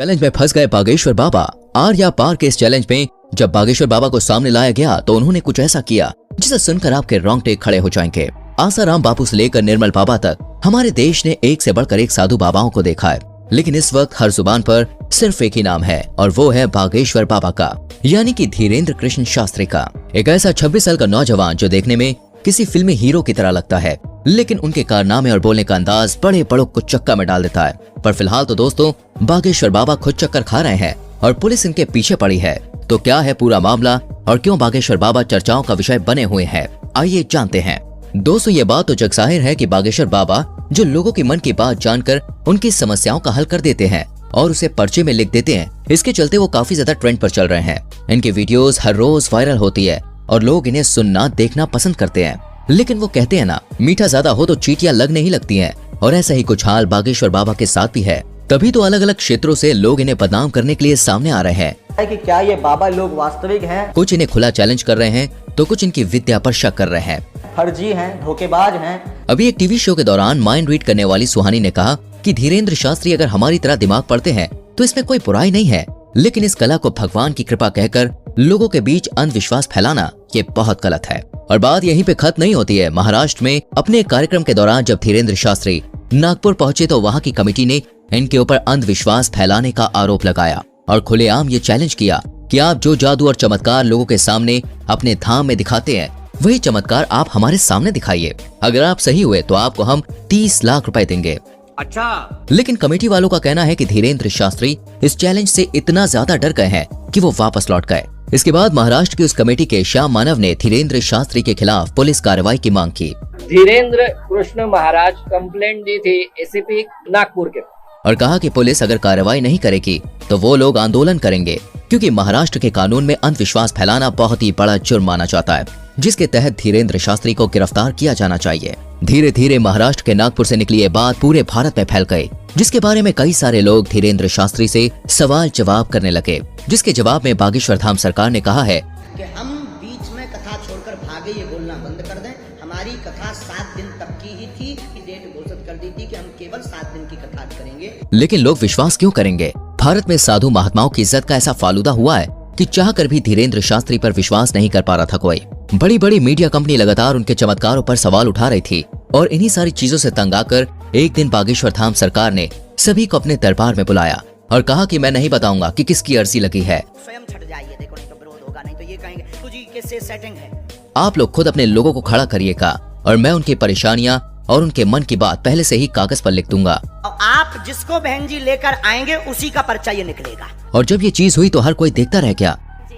Challenge में फंस गए बागेश्वर बाबा। आर या पार के इस चैलेंज में जब बागेश्वर बाबा को सामने लाया गया तो उन्होंने कुछ ऐसा किया जिसे सुनकर आपके रोंगटे खड़े हो जाएंगे। आसाराम बापू से लेकर निर्मल बाबा तक हमारे देश ने एक से बढ़कर एक साधु बाबाओं को देखा है, लेकिन इस वक्त हर जुबान पर सिर्फ एक ही नाम है और वो है बागेश्वर बाबा का, यानी कि धीरेन्द्र कृष्ण शास्त्री का। एक ऐसा 26 साल का नौजवान जो देखने में किसी फिल्मी हीरो की तरह लगता है, लेकिन उनके कारनामे और बोलने का अंदाज बड़े बड़ों को चक्का में डाल देता है। पर फिलहाल तो दोस्तों बागेश्वर बाबा खुद चक्कर खा रहे हैं और पुलिस इनके पीछे पड़ी है। तो क्या है पूरा मामला और क्यों बागेश्वर बाबा चर्चाओं का विषय बने हुए हैं, आइए जानते हैं। दोस्तों ये बात तो जगजाहिर है कि बागेश्वर बाबा जो लोगों की मन की बात जानकर उनकी समस्याओं का हल कर देते हैं और उसे पर्चे में लिख देते हैं, इसके चलते वो काफी ज्यादा ट्रेंड पर चल रहे हैं। इनकी वीडियोस हर रोज वायरल होती है और लोग इन्हें सुनना देखना पसंद करते हैं। लेकिन वो कहते हैं ना, मीठा ज्यादा हो तो चींटियां लगने ही लगती हैं, और ऐसा ही कुछ हाल बागेश्वर बाबा के साथ भी है। तभी तो अलग अलग क्षेत्रों से लोग इन्हें बदनाम करने के लिए सामने आ रहे हैं कि क्या ये बाबा लोग वास्तविक हैं? कुछ इन्हें खुला चैलेंज कर रहे हैं तो कुछ इनकी विद्या पर शक कर रहे हैं, फर्जी हैं, धोखेबाज हैं। अभी एक टीवी शो के दौरान माइंड रीड करने वाली सुहानी ने कहा कि धीरेन्द्र शास्त्री अगर हमारी तरह दिमाग पढ़ते हैं तो इसमें कोई बुराई नहीं है, लेकिन इस कला को भगवान की कृपा कहकर लोगों के बीच अंधविश्वास फैलाना ये बहुत गलत है। और बात यहीं पे खत्म नहीं होती है। महाराष्ट्र में अपने कार्यक्रम के दौरान जब धीरेन्द्र शास्त्री नागपुर पहुंचे तो वहां की कमेटी ने इनके ऊपर अंधविश्वास फैलाने का आरोप लगाया और खुलेआम ये चैलेंज किया कि आप जो जादू और चमत्कार लोगों के सामने अपने धाम में दिखाते हैं वही चमत्कार आप हमारे सामने दिखाइए। अगर आप सही हुए तो आपको हम 30 लाख रुपए देंगे। अच्छा, लेकिन कमेटी वालों का कहना है कि धीरेन्द्र शास्त्री इस चैलेंज से इतना ज्यादा डर गए हैं कि वो वापस लौट गए। इसके बाद महाराष्ट्र की उस कमेटी के श्याम मानव ने धीरेन्द्र शास्त्री के खिलाफ पुलिस कार्रवाई की मांग की। धीरेन्द्र कृष्ण महाराज कंप्लेंट दी थी एसीपी नागपुर के और कहा कि पुलिस अगर कार्रवाई नहीं करेगी तो वो लोग आंदोलन करेंगे, क्योंकि महाराष्ट्र के कानून में अंधविश्वास फैलाना बहुत ही बड़ा जुर्म माना जाता है, जिसके तहत धीरेन्द्र शास्त्री को गिरफ्तार किया जाना चाहिए। धीरे धीरे महाराष्ट्र के नागपुर से निकली ये बात पूरे भारत में फैल गई, जिसके बारे में कई सारे लोग धीरेन्द्र शास्त्री से सवाल जवाब करने लगे, जिसके जवाब में बागेश्वर धाम सरकार ने कहा है कि हम बीच में कथा छोड़कर भागे ये बोलना बंद कर दें। हमारी कथा 7 दिन तक की ही थी कि डेट घोषित कर दी थी कि हम केवल 7 दिन की कथा करेंगे। लेकिन लोग विश्वास क्यों करेंगे? भारत में साधु महात्माओं की इज्जत का ऐसा फालूदा हुआ है कि चाहकर भी धीरेन्द्र शास्त्री पर विश्वास नहीं कर पा रहा था कोई। बड़ी बड़ी मीडिया कंपनी लगातार उनके चमत्कारों पर सवाल उठा रही थी और इन्हीं सारी चीजों से तंग आकर एक दिन बागेश्वर धाम सरकार ने सभी को अपने दरबार में बुलाया और कहा कि मैं नहीं बताऊंगा कि किसकी अर्जी लगी है। स्वयं छट जाइए, देखो नहीं तो विरोध होगा, नहीं तो ये कहेंगे तुझी किससे सेटिंग है। आप लोग खुद अपने लोगों को खड़ा करिएगा और मैं उनकी परेशानियां और उनके मन की बात पहले से ही कागज पर लिख दूंगा और आप जिसको बहन जी लेकर आएंगे उसी का पर्चा ये निकलेगा। और जब ये चीज हुई तो हर कोई देखता रह गया।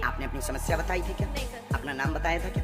आपने अपनी समस्या बताई थी क्या? अपना नाम बताया था क्या?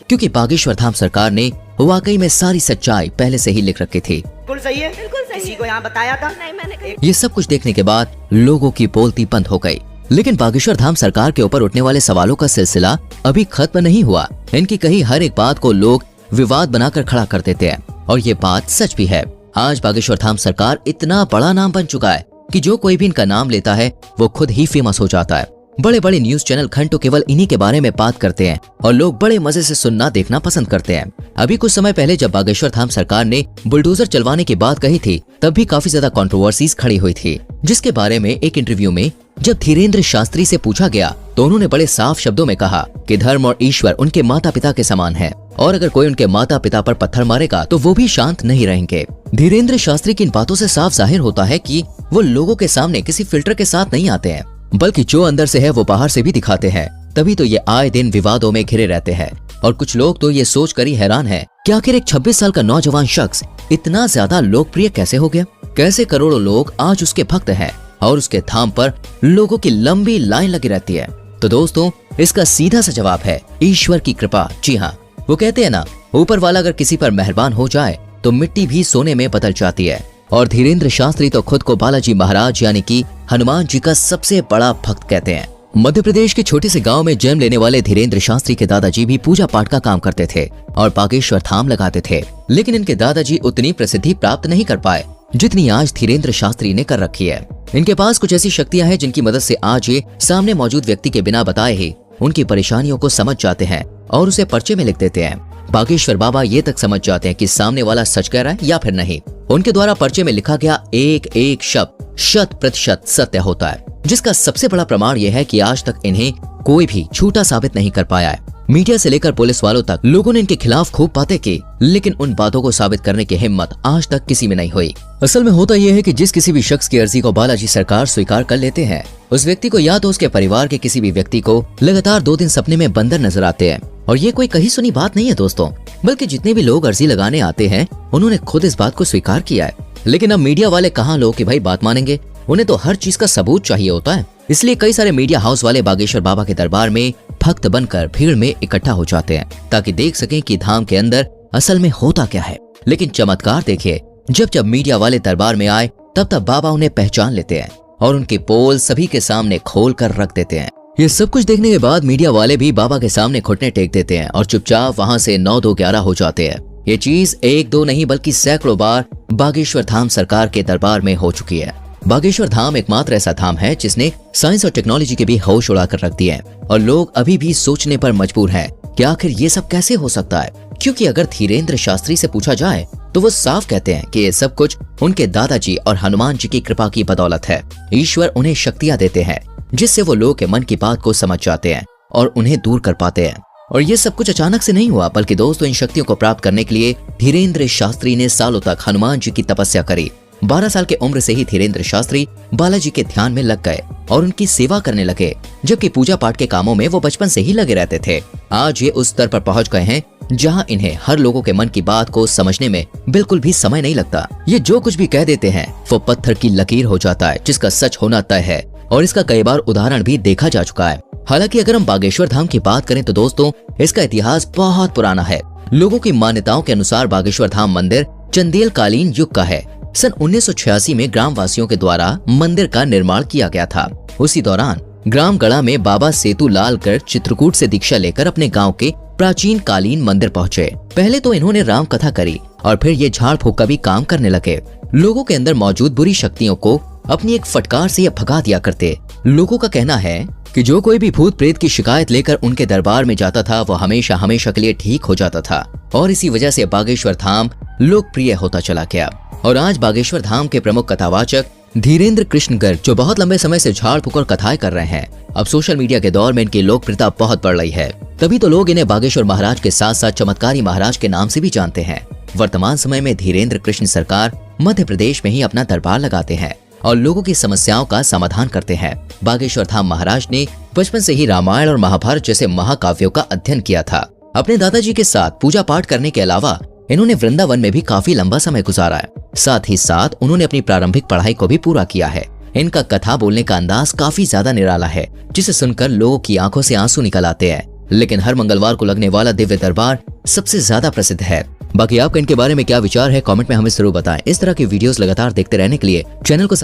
क्योंकि बागेश्वर धाम सरकार ने वाकई में सारी सच्चाई पहले से ही लिख रखी थी। बिल्कुल सही है, बिल्कुल सही। किसी को यहाँ बताया था? नहीं, मैंने ये सब कुछ देखने के बाद लोगों की बोलती बंद हो गई। लेकिन बागेश्वर धाम सरकार के ऊपर उठने वाले सवालों का सिलसिला अभी खत्म नहीं हुआ। इनकी कही हर एक बात को लोग विवाद बनाकर खड़ा कर देते हैं और ये बात सच भी है। आज बागेश्वर धाम सरकार इतना बड़ा नाम बन चुका है कि जो कोई भी इनका नाम लेता है वो खुद ही फेमस हो जाता है। बड़े बड़े न्यूज चैनल घंटों केवल इन्हीं के बारे में बात करते हैं और लोग बड़े मजे से सुनना देखना पसंद करते हैं। अभी कुछ समय पहले जब बागेश्वर धाम सरकार ने बुलडोजर चलवाने की बात कही थी तब भी काफी ज्यादा कंट्रोवर्सीज खड़ी हुई थी, जिसके बारे में एक इंटरव्यू में जब धीरेन्द्र शास्त्री से पूछा गया तो उन्होंने बड़े साफ शब्दों में कहा कि धर्म और ईश्वर उनके माता पिता के समान है और अगर कोई उनके माता पिता पर पत्थर मारेगा तो वो भी शांत नहीं रहेंगे। धीरेन्द्र शास्त्री की इन बातों से साफ जाहिर होता है कि वो लोगों के सामने किसी फिल्टर के साथ नहीं आते हैं, बल्कि जो अंदर से है वो बाहर से भी दिखाते हैं। तभी तो ये आए दिन विवादों में घिरे रहते हैं और कुछ लोग तो ये सोच कर ही हैरान है कि आखिर एक 26 साल का नौजवान शख्स इतना ज्यादा लोकप्रिय कैसे हो गया? कैसे करोड़ों लोग आज उसके भक्त हैं और उसके धाम पर लोगों की लंबी लाइन लगी रहती है? तो दोस्तों इसका सीधा सा जवाब है ईश्वर की कृपा। जी हाँ, वो कहते हैं ना, ऊपर वाला अगर किसी पर मेहरबान हो जाए तो मिट्टी भी सोने में बदल जाती है। और धीरेन्द्र शास्त्री तो खुद को बालाजी महाराज यानी कि हनुमान जी का सबसे बड़ा भक्त कहते हैं। मध्य प्रदेश के छोटे से गांव में जन्म लेने वाले धीरेन्द्र शास्त्री के दादाजी भी पूजा पाठ का काम करते थे और बागेश्वर धाम लगाते थे, लेकिन इनके दादाजी उतनी प्रसिद्धि प्राप्त नहीं कर पाए जितनी आज धीरेन्द्र शास्त्री ने कर रखी है। इनके पास कुछ ऐसी शक्तियां हैं जिनकी मदद से आज ये सामने मौजूद व्यक्ति के बिना बताए ही उनकी परेशानियों को समझ जाते हैं और उसे पर्चे में लिख देते हैं। बागेश्वर बाबा ये तक समझ जाते हैं कि सामने वाला सच कह रहा है या फिर नहीं। उनके द्वारा पर्चे में लिखा गया एक एक शब्द 100% सत्य होता है, जिसका सबसे बड़ा प्रमाण यह है कि आज तक इन्हें कोई भी झूठा साबित नहीं कर पाया है। मीडिया से लेकर पुलिस वालों तक लोगों ने इनके खिलाफ खूब बातें की, लेकिन उन बातों को साबित करने की हिम्मत आज तक किसी में नहीं हुई। असल में होता यह है कि जिस किसी भी शख्स की अर्जी को बालाजी सरकार स्वीकार कर लेते हैं, उस व्यक्ति को या तो उसके परिवार के किसी भी व्यक्ति को लगातार 2 दिन सपने में बंदर नजर आते हैं। और ये कोई कही सुनी बात नहीं है दोस्तों, बल्कि जितने भी लोग अर्जी लगाने आते हैं उन्होंने खुद इस बात को स्वीकार किया है। लेकिन अब मीडिया वाले कहाँ लोग कि भाई बात मानेंगे, उन्हें तो हर चीज का सबूत चाहिए होता है। इसलिए कई सारे मीडिया हाउस वाले बागेश्वर बाबा के दरबार में भक्त बनकर भीड़ में इकट्ठा हो जाते हैं, ताकि देख सकें कि धाम के अंदर असल में होता क्या है। लेकिन चमत्कार देखिए, जब जब मीडिया वाले दरबार में आए तब तब बाबा उन्हें पहचान लेते हैं और उनके पोल सभी के सामने खोल कर रख देते हैं। ये सब कुछ देखने के बाद मीडिया वाले भी बाबा के सामने घुटने टेक देते हैं और चुपचाप वहां से 9-2-11 हो जाते हैं। ये चीज 1-2 नहीं बल्कि सैकड़ों बार बागेश्वर धाम सरकार के दरबार में हो चुकी है। बागेश्वर धाम एकमात्र ऐसा धाम है जिसने साइंस और टेक्नोलॉजी के भी होश उड़ा कर रख दिए हैं, और लोग अभी भी सोचने पर मजबूर हैं कि आखिर ये सब कैसे हो सकता है। क्योंकि अगर धीरेन्द्र शास्त्री से पूछा जाए तो वो साफ कहते हैं कि ये सब कुछ उनके दादाजी और हनुमान जी की कृपा की बदौलत है। ईश्वर उन्हें शक्तियां देते हैं जिससे वो लोग के मन की बात को समझ जाते हैं और उन्हें दूर कर पाते हैं। और ये सब कुछ अचानक से नहीं हुआ, बल्कि दोस्तों इन शक्तियों को प्राप्त करने के लिए धीरेन्द्र शास्त्री ने सालों तक हनुमान जी की तपस्या करी। 12 साल के उम्र से ही धीरेन्द्र शास्त्री बालाजी के ध्यान में लग गए और उनकी सेवा करने लगे, जबकि पूजा पाठ के कामों में वो बचपन से ही लगे रहते थे। आज ये उस स्तर पर पहुंच गए हैं जहां इन्हें हर लोगों के मन की बात को समझने में बिल्कुल भी समय नहीं लगता। ये जो कुछ भी कह देते हैं वो पत्थर की लकीर हो जाता है, जिसका सच होना तय है, और इसका कई बार उदाहरण भी देखा जा चुका है। हालांकि अगर हम बागेश्वर धाम की बात करें तो दोस्तों इसका इतिहास बहुत पुराना है। लोगों की मान्यताओं के अनुसार बागेश्वर धाम मंदिर चंदेल कालीन युग का है। सन 1986 में ग्रामवासियों के द्वारा मंदिर का निर्माण किया गया था। उसी दौरान ग्राम गढ़ा में बाबा सेतु लाल गर्ग चित्रकूट से दीक्षा लेकर अपने गांव के प्राचीन कालीन मंदिर पहुंचे। पहले तो इन्होंने राम कथा करी और फिर ये झाड़ फूक का भी काम करने लगे। लोगों के अंदर मौजूद बुरी शक्तियों को अपनी एक फटकार से ये भगा दिया करते। लोगों का कहना है कि जो कोई भी भूत प्रेत की शिकायत लेकर उनके दरबार में जाता था वो हमेशा हमेशा के लिए ठीक हो जाता था, और इसी वजह से बागेश्वर धाम लोकप्रिय होता चला गया। और आज बागेश्वर धाम के प्रमुख कथावाचक धीरेन्द्र कृष्ण गर्ग, जो बहुत लंबे समय से झाड़ फूक और कथाएं कर रहे हैं, अब सोशल मीडिया के दौर में इनकी लोकप्रियता बहुत बढ़ रही है। तभी तो लोग इन्हें बागेश्वर महाराज के साथ साथ चमत्कारी महाराज के नाम से भी जानते हैं। वर्तमान समय में धीरेन्द्र कृष्ण सरकार मध्य प्रदेश में ही अपना दरबार लगाते हैं और लोगों की समस्याओं का समाधान करते हैं। बागेश्वर धाम महाराज ने बचपन से ही रामायण और महाभारत जैसे महाकाव्यों का अध्ययन किया था। अपने दादाजी के साथ पूजा पाठ करने के अलावा इन्होंने वृंदावन में भी काफी लंबा समय गुजारा है। साथ ही साथ उन्होंने अपनी प्रारंभिक पढ़ाई को भी पूरा किया है। इनका कथा बोलने का अंदाज काफी ज्यादा निराला है, जिसे सुनकर लोगों की आंखों से आंसू निकल आते हैं। लेकिन हर मंगलवार को लगने वाला दिव्य दरबार सबसे ज्यादा प्रसिद्ध है। बाकी आपका इनके बारे में क्या विचार है, कमेंट में हमें जरूर बताएं। इस तरह की वीडियोस लगातार देखते रहने के लिए चैनल को